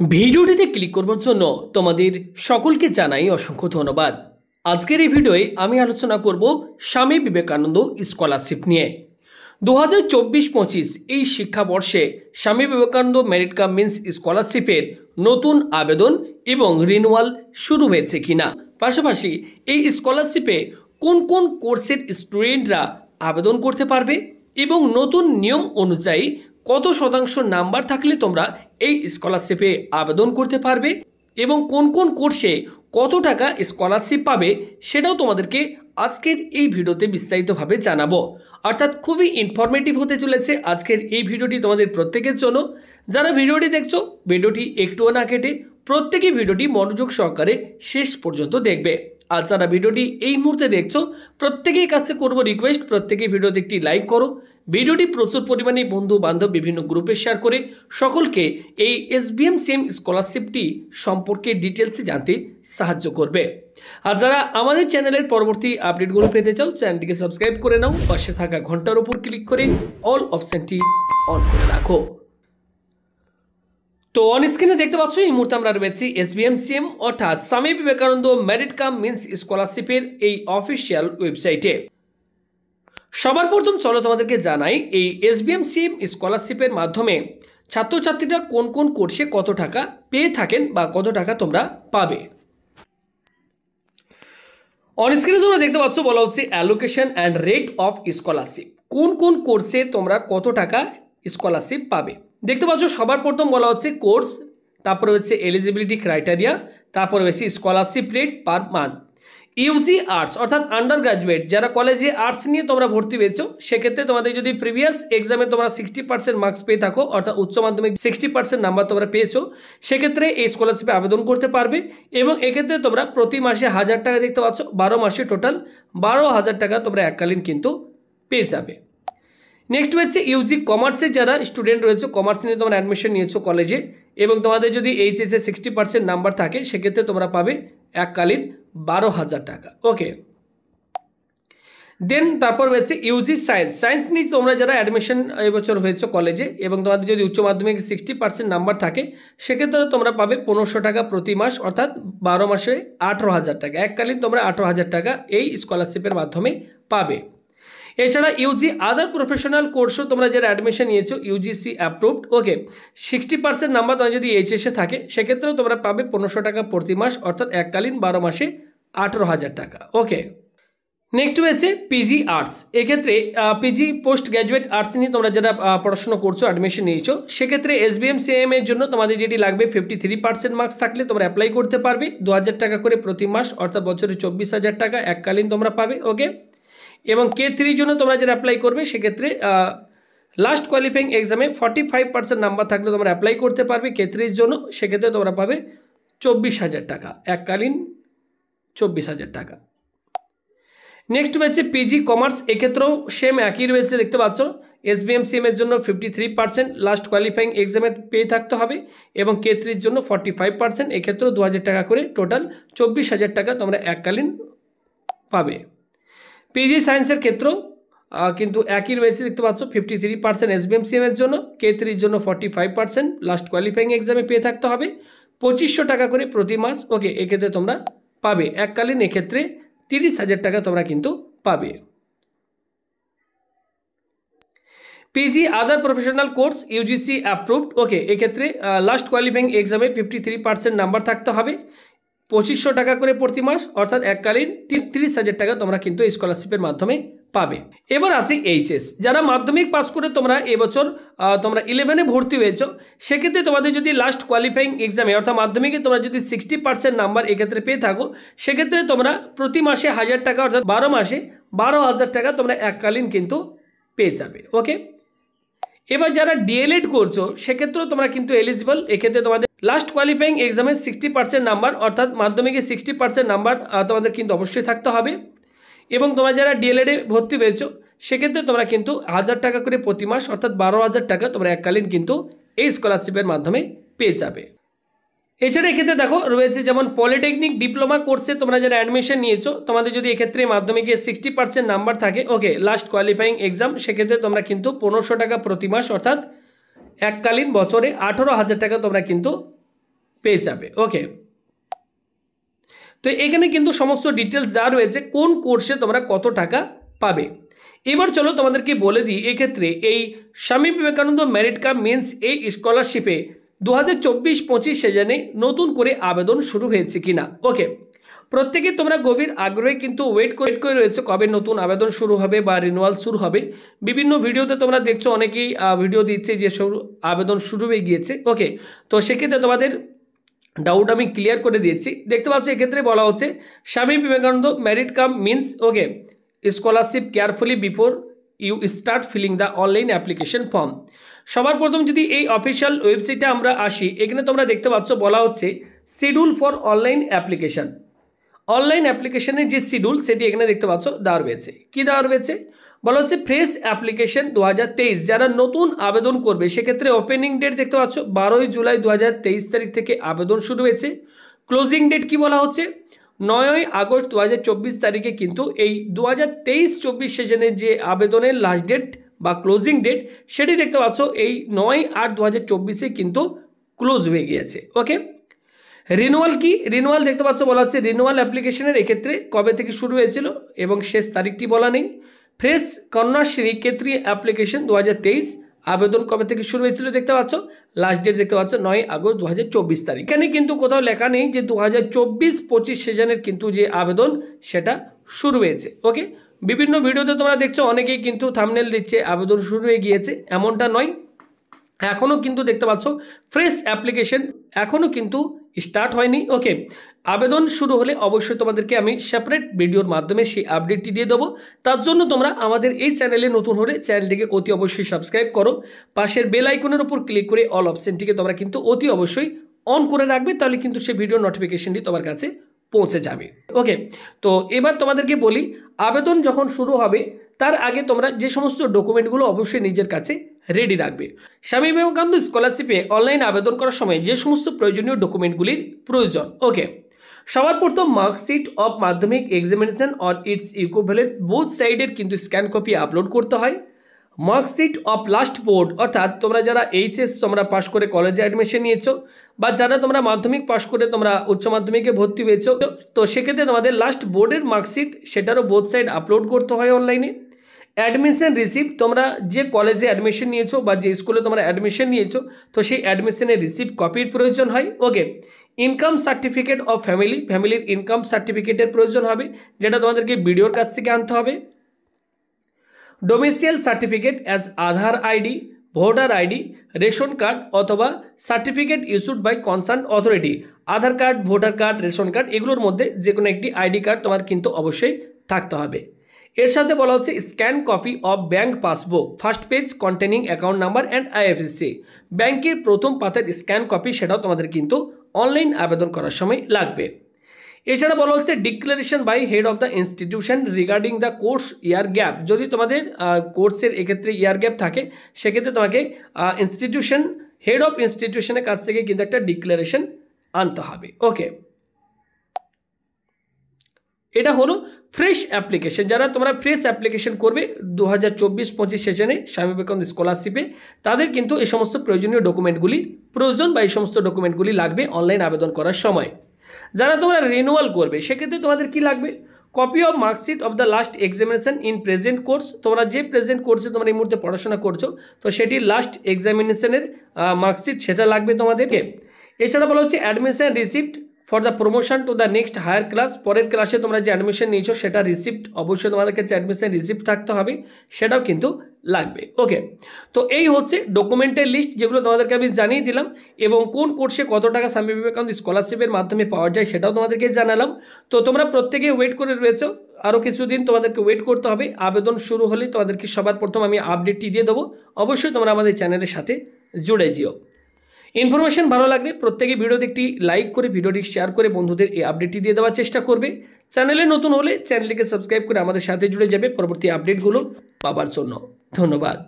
ভিডিওটিতে ক্লিক করবার জন্য তোমাদের সকলকে জানাই অসংখ্য ধন্যবাদ। আজকের এই ভিডিওয়ে আমি আলোচনা করব স্বামী বিবেকানন্দ স্কলারশিপ নিয়ে। 2024-25 এই শিক্ষাবর্ষে স্বামী বিবেকানন্দ মেরিট কাম মিন্স স্কলারশিপের নতুন আবেদন এবং রিনিউয়াল শুরু হয়েছে কিনা, পাশাপাশি এই স্কলারশিপে কোন কোন কোর্সের স্টুডেন্টরা আবেদন করতে পারবে এবং নতুন নিয়ম অনুযায়ী কত শতাংশ নাম্বার থাকলে তোমরা এই স্কলারশিপে আবেদন করতে পারবে এবং কোন কোন কোর্সে কত টাকা স্কলারশিপ পাবে সেটাও তোমাদেরকে আজকের এই ভিডিওতে বিস্তারিতভাবে জানাবো। অর্থাৎ খুবই ইনফরমেটিভ হতে চলেছে আজকের এই ভিডিওটি তোমাদের প্রত্যেকের জন্য। যারা ভিডিওটি দেখছো ভিডিওটি একটুও না কেটে প্রত্যেকেই ভিডিওটি মনোযোগ সহকারে শেষ পর্যন্ত দেখবে। আর যারা ভিডিওটি এই মুহূর্তে দেখছো প্রত্যেকের কাছে করবো রিকোয়েস্ট, প্রত্যেকেই ভিডিওতে একটি লাইক করো, ভিডিওটি প্রচুর পরিমাণে বন্ধু বান্ধব বিভিন্ন গ্রুপে শেয়ার করে সকলকে এই SBM-CM স্কলারশিপটি সম্পর্কে ডিটেলসে জানতে সাহায্য করবে। আর যারা আমাদের চ্যানেলের পরবর্তী আপডেটগুলো পেতে চাও চ্যানেলটিকে সাবস্ক্রাইব করে নাও, পাশে থাকা ঘন্টার উপর ক্লিক করে অল অপশানটি অন করে রাখো। তো অন স্ক্রিনে দেখতে পাচ্ছ এই মুহূর্তে আমরা রয়েছি SBM-CM অর্থাৎ স্বামী বিবেকানন্দ মেরিট কাম মিন্স স্কলারশিপের এই অফিসিয়াল ওয়েবসাইটে। সবার প্রথম চলো তোমাদেরকে জানাই এই SBM-CM স্কলারশিপের মাধ্যমে ছাত্রছাত্রীরা কোন কোন কোর্সে কত টাকা পেয়ে থাকেন বা কত টাকা তোমরা পাবে। অন স্ক্রিনে তোমরা দেখতে পাচ্ছ বলা হচ্ছে allocation and rate of scholarship, কোন কোন কোর্সে তোমরা কত টাকা স্কলারশিপ পাবে। দেখতে পাচ্ছ সবার প্রথম বলা হচ্ছে কোর্স, তারপরে হচ্ছে এলিজিবিলিটি ক্রাইটেরিয়া, তারপরে হচ্ছে scholarship rate per month. UG arts অর্থাৎ আন্ডার গ্রাজুয়েট যারা কলেজে আর্টস নিয়ে তোমরা ভর্তি পেয়েছো, সেক্ষেত্রে তোমাদের যদি প্রিভিয়াস এক্সামে তোমরা 60% মার্কস পেয়ে থাকো অর্থাৎ উচ্চ মাধ্যমিক 60% নাম্বার তোমরা পেয়েছো, সেক্ষেত্রে এই স্কলারশিপে আবেদন করতে পারবে এবং এক্ষেত্রে তোমরা প্রতি মাসে 1000 টাকা দেখতে পাচ্ছ, 12 মাসে টোটাল 12,000 টাকা তোমরা এককালীন কিন্তু পেয়ে যাবে। নেক্সট হচ্ছে ইউজি কমার্সের যারা স্টুডেন্ট রয়েছে, কমার্স নিয়ে তোমরা অ্যাডমিশন নিয়েছো কলেজে এবং তোমাদের যদি এইচএসে 60% নাম্বার থাকে, সেক্ষেত্রে তোমরা পাবে এককালীন 12,000 টাকা। ওকে, দেন তারপর হচ্ছে ইউজি সায়েন্স নিয়ে তোমরা যারা অ্যাডমিশন এবছর হয়েছে কলেজে এবং তোমাদের যদি উচ্চ মাধ্যমিকে 60% নাম্বার থাকে, সেক্ষেত্রে তোমরা পাবে 1500 টাকা প্রতি মাস অর্থাৎ 12 মাসে 18,000 টাকা, এককালীন তোমরা 18,000 টাকা এই স্কলারশিপের মাধ্যমে পাবে। এছাড়া ইউজি আদার প্রফেশনাল কোর্সও তোমরা যারা অ্যাডমিশন নিয়েছো UGC অ্যাপ্রুভড, ওকে, 60% নাম্বার তোমার যদি এইচএসে থাকে, সেক্ষেত্রেও তোমরা পাবে 1500 টাকা প্রতি মাস অর্থাৎ এককালীন 12 মাসে 18,000 টাকা। ওকে, নেক্সট হয়েছে পিজি আর্টস, এক্ষেত্রে পিজি পোস্ট গ্র্যাজুয়েট আর্টস নিয়ে তোমরা যারা পড়াশোনা করছো অ্যাডমিশন নিয়েছো, সেক্ষেত্রে SBM-CM এর জন্য তোমাদের যেটি লাগবে 53% মার্কস থাকলে তোমরা অ্যাপ্লাই করতে পারবে, 2000 টাকা করে প্রতি মাস অর্থাৎ বছরে 24,000 টাকা এককালীন তোমরা পাবে। ওকে, এবং K3 জন্য তোমরা যারা অ্যাপ্লাই করবে, সেক্ষেত্রে লাস্ট কোয়ালিফাইং এক্সামে 45% নাম্বার থাকলে তোমরা অ্যাপ্লাই করতে পারবে K3 জন্য, সেক্ষেত্রে তোমরা পাবে 24,000 টাকা এককালীন 24,000 টাকা। নেক্সট হচ্ছে পিজি কমার্স, এক্ষেত্রেও সেম একই রয়েছে, দেখতে পাচ্ছ SBM-CM এর জন্য 53% লাস্ট কোয়ালিফাইং এক্সামে পেয়ে থাকতে হবে এবং K3 জন্য 45%, এক্ষেত্রেও 2000 টাকা করে টোটাল 24,000 টাকা তোমরা এককালীন পাবে। পিজি সায়েন্সের ক্ষেত্রেও কিন্তু একই রয়েছে, দেখতে পাচ্ছ 53% SBM-CM এর জন্য, K3 জন্য 45% লাস্ট কোয়ালিফাইং এক্সামে পেয়ে থাকতে হবে, 2500 টাকা করে প্রতি মাস। ওকে, এক্ষেত্রে তোমরা পাবে এককালীন এক্ষেত্রে 30,000 টাকা তোমরা কিন্তু পাবে। PG other professional course UGC approved, ওকে, এক্ষেত্রে লাস্ট কোয়ালিফাইং এক্সামে 53% নাম্বার থাকতে হবে, 2500 টাকা করে প্রতি মাস অর্থাৎ এককালীন 30,000 টাকা তোমরা কিন্তু এই স্কলারশিপের মাধ্যমে পাবে। এবার আসি এইচএস, যারা মাধ্যমিক পাস করে তোমরা এবছর তোমরা 11-এ ভর্তি হয়েছো, সেক্ষেত্রে তোমাদের যদি লাস্ট কোয়ালিফাইং এক্সামে অর্থাৎ মাধ্যমিকে তোমরা যদি 60% নাম্বার এক্ষেত্রে পেয়ে থাকো, সেক্ষেত্রে তোমরা প্রতি মাসে 1000 টাকা অর্থাৎ 12 মাসে 12,000 টাকা তোমরা এককালীন কিন্তু পেয়ে যাবে। ওকে, এবার যারা DLED করছো, সেক্ষেত্রেও তোমরা কিন্তু এলিজিবল, এক্ষেত্রে তোমাদের লাস্ট কোয়ালিফাইং এক্সামে 60% নাম্বার অর্থাৎ মাধ্যমিকে 60% নাম্বার তোমাদের কিন্তু অবশ্যই থাকতে হবে এবং তোমরা যারা DLED-এ ভর্তি হয়েছো, সেক্ষেত্রে তোমরা কিন্তু 1000 টাকা করে প্রতি মাস অর্থাৎ 12,000 টাকা তোমরা এককালীন কিন্তু এই স্কলারশিপের মাধ্যমে পেয়ে যাবে। এছাড়া এক্ষেত্রে দেখো রয়েছে যেমন পলিটেকনিক ডিপ্লোমা কোর্সে তোমরা যারা অ্যাডমিশন নিয়েছো, তোমাদের যদি এক্ষেত্রে মাধ্যমিকে 60% নাম্বার থাকে, ওকে, লাস্ট কোয়ালিফাইং এক্সাম, সেক্ষেত্রে তোমরা কিন্তু 1500 টাকা প্রতি মাস অর্থাৎ এককালীন বছরে 18,000 টাকা তোমরা কিন্তু পেয়ে যাবে। ওকে, তো এখানে কিন্তু সমস্ত ডিটেলস দেওয়া রয়েছে কোন কোর্সে তোমরা কত টাকা পাবে। এবার চলো তোমাদেরকে বলে দিই এক্ষেত্রে এই স্বামী বিবেকানন্দ মেরিট কাম মেন্স এই স্কলারশিপে 2024-25 সেশনে নতুন করে আবেদন শুরু হয়েছে কিনা। ওকে, প্রত্যেকে তোমরা গভীর আগ্রহে কিন্তু ওয়েট করে রয়েছে কবে নতুন আবেদন শুরু হবে বা রিনিউয়াল শুরু হবে। বিভিন্ন ভিডিওতে তোমরা দেখছো অনেকেই ভিডিও দিচ্ছে যে আবেদন শুরু হয়ে গিয়েছে। ওকে, তো সেক্ষেত্রে তোমাদের ডাউট আমি ক্লিয়ার করে দিয়েছি। দেখতে পাচ্ছ এক্ষেত্রে বলা হচ্ছে Swami Vivekananda merit cum means okay scholarship carefully before you start filling the online application form. সবার প্রথম যদি এই অফিসিয়াল ওয়েবসাইটে আমরা আসি, এখানে তোমরা দেখতে পাচ্ছ বলা হচ্ছে schedule for online application. Online অ্যাপ্লিকেশনের যে শিডিউল সেটি এখানে দেখতে পাচ্ছ দেওয়া রয়েছে। কী দেওয়া রয়েছে বলা হচ্ছে ফ্রেশ অ্যাপ্লিকেশন 2023, যারা নতুন আবেদন করবে সেক্ষেত্রে ওপেনিং ডেট দেখতে পাচ্ছ 12 জুলাই 2023 তারিখ থেকে আবেদন শুরু হয়েছে। ক্লোজিং ডেট কি বলা হচ্ছে 9 আগস্ট 2024 তারিখে কিন্তু এই 2023-24 সেশনের যে আবেদনের লাস্ট ডেট বা ক্লোজিং ডেট সেটি দেখতে পাচ্ছ এই 9/8/2024 কিন্তু ক্লোজ হয়ে গিয়েছে। ওকে, রিনিউয়াল কি রিনিউয়াল দেখতে পাচ্ছ বলা হচ্ছে রিনিউয়াল অ্যাপ্লিকেশনের এক্ষেত্রে কবে থেকে শুরু হয়েছিল এবং শেষ তারিখটি বলা নেই। ফ্রেশ কন্যাশ্রী ক্ষেত্রে অ্যাপ্লিকেশন 2023 আবেদন কবে থেকে শুরু হয়েছিল দেখতে পাচ্ছ, লাস্ট ডেট দেখতে পাচ্ছ 9 আগস্ট 2024 তারিখ। এখানে কিন্তু কোথাও লেখা নেই যে 2024-25 সেশনের কিন্তু যে আবেদন সেটা শুরু হয়েছে। ওকে, বিভিন্ন ভিডিওতে তোমরা দেখছো অনেকেই কিন্তু থাম্বনেল দিচ্ছে আবেদন শুরু হয়ে গিয়েছে, এমনটা নয়। এখনও কিন্তু দেখতে পাচ্ছ ফ্রেশ অ্যাপ্লিকেশন এখনও কিন্তু স্টার্ট হয়নি। ওকে, আবেদন শুরু হলে অবশ্যই তোমাদেরকে আমি সেপারেট ভিডিওর মাধ্যমে সেই আপডেটটি দিয়ে দেবো। তার জন্য তোমরা আমাদের এই চ্যানেলে নতুন হলে চ্যানেলটিকে অতি অবশ্যই সাবস্ক্রাইব করো, পাশের বেল আইকনের উপর ক্লিক করে অল অপশনটিকে তোমরা কিন্তু অতি অবশ্যই অন করে রাখবে, তাহলে কিন্তু সেই ভিডিও নোটিফিকেশনটি তোমার কাছে পৌঁছে যাবে। ওকে, তো এবার তোমাদেরকে বলি আবেদন যখন শুরু হবে তার আগে তোমরা যে সমস্ত ডকুমেন্টগুলো অবশ্যই নিজের কাছে রেডি রাখবে। স্বামী বিবেকানন্দ স্কলারশিপে অনলাইন আবেদন করার সময় যে সমস্ত প্রয়োজনীয় ডকুমেন্টগুলির প্রয়োজন। ওকে, সবার প্রথম মার্কশিট অফ মাধ্যমিক examination or its equivalent both সাইডের কিন্তু স্ক্যান কপি আপলোড করতে হয়। মার্কশিট অফ লাস্ট বোর্ড অর্থাৎ তোমরা যারা এইচএস তোমরা পাস করে কলেজে অ্যাডমিশন নিয়েছো বা যারা তোমরা মাধ্যমিক পাস করে তোমরা উচ্চ মাধ্যমিকে ভর্তি হয়েছো, তো সেক্ষেত্রে তোমাদের লাস্ট বোর্ডের মার্কশিট সেটারও বোথ সাইড আপলোড করতে হয় অনলাইনে। অ্যাডমিশন রিসিপ্ট, তোমরা যে কলেজে অ্যাডমিশন নিয়েছো বা যে স্কুলে তোমরা অ্যাডমিশন নিয়েছো তো সেই অ্যাডমিশনের রিসিপ্ট কপির প্রয়োজন হয়। ওকে, ইনকাম সার্টিফিকেট অফ ফ্যামিলির ইনকাম সার্টিফিকেটের প্রয়োজন হবে, যেটা তোমাদেরকে বিডিওর কাছ থেকে আনতে হবে। Domicile certificate as Aadhaar ID, voter ID, ration card অথবা certificate issued by concern authority. Aadhaar card, voter card, ration card এগুলোর মধ্যে যে কোনো একটি আইডি কার্ড তোমার কিন্তু অবশ্যই থাকতে হবে। এর সাথে বলা হচ্ছে scan copy of bank passbook first page containing account number and IFSC. ব্যাংকের প্রথম পাতার স্ক্যান কপি সেটাও তোমাদের কিন্তু অনলাইন আবেদন করার সময় লাগবে। এছাড়া বলা হচ্ছে declaration by head of the institution regarding the course year gap. যদি তোমাদের কোর্সের এক্ষেত্রে ইয়ার গ্যাপ থাকে সেক্ষেত্রে তোমাকে ইনস্টিটিউশন হেড অফ ইনস্টিটিউশনের কাছ থেকে কিন্তু একটা ডিক্লারেশন আনতে হবে। ওকে, এটা হলো ফ্রেশ অ্যাপ্লিকেশন। যারা তোমরা ফ্রেশ অ্যাপ্লিকেশন করবে 2024-25 সেশনে স্বামী বিবেকানন্দ স্কলারশিপে তাদের কিন্তু এই সমস্ত প্রয়োজনীয় ডকুমেন্টগুলি প্রয়োজন বা এই সমস্ত ডকুমেন্টগুলি লাগবে অনলাইন আবেদন করার সময়। যারা তোমরা রিনিউয়াল করবে সেক্ষেত্রে তোমাদের কি লাগবে copy of marksheet of the last examination in present course. তোমরা যে প্রেজেন্ট কোর্সে তোমরা এই মুহূর্তে পড়াশোনা করছো তো সেটির লাস্ট এক্সামিনেশনের মার্কশিট সেটা লাগবে তোমাদেরকে। এছাড়া বলা হচ্ছে admission receipt for the promotion to the next higher class. পরের ক্লাসে তোমরা যে অ্যাডমিশন নিয়েছো সেটা রিসিপ্ট অবশ্যই তোমাদের কাছে অ্যাডমিশন রিসিপ্ট থাকতে হবে, সেটাও কিন্তু লাগবে। ওকে, তো এই হচ্ছে ডকুমেন্টের লিস্ট যেগুলো তোমাদেরকে আমি জানিয়ে দিলাম, এবং কোন কোর্সে কত টাকা স্বামী বিবেকানন্দ স্কলারশিপের মাধ্যমে পাওয়া যায় সেটাও তোমাদেরকে জানালাম। তো তোমরা প্রত্যেকে ওয়েট করে রয়েছো, আরও কিছুদিন তোমাদেরকে ওয়েট করতে হবে। আবেদন শুরু হলে তোমাদেরকে সবার প্রথম আমি আপডেটটি দিয়ে দেবো। অবশ্যই তোমরা আমাদের চ্যানেলের সাথে জুড়ে যেও। ইনফরমেশন ভালো লাগলে প্রত্যেকে ভিডিওতে একটি লাইক করে ভিডিওটি শেয়ার করে বন্ধুদের এই আপডেটটি দিয়ে দেওয়ার চেষ্টা করবে। চ্যানেলে নতুন হলে চ্যানেলটিকে সাবস্ক্রাইব করে আমাদের সাথে জুড়ে যাবে পরবর্তী আপডেটগুলো পাবার জন্য। ধন্যবাদ।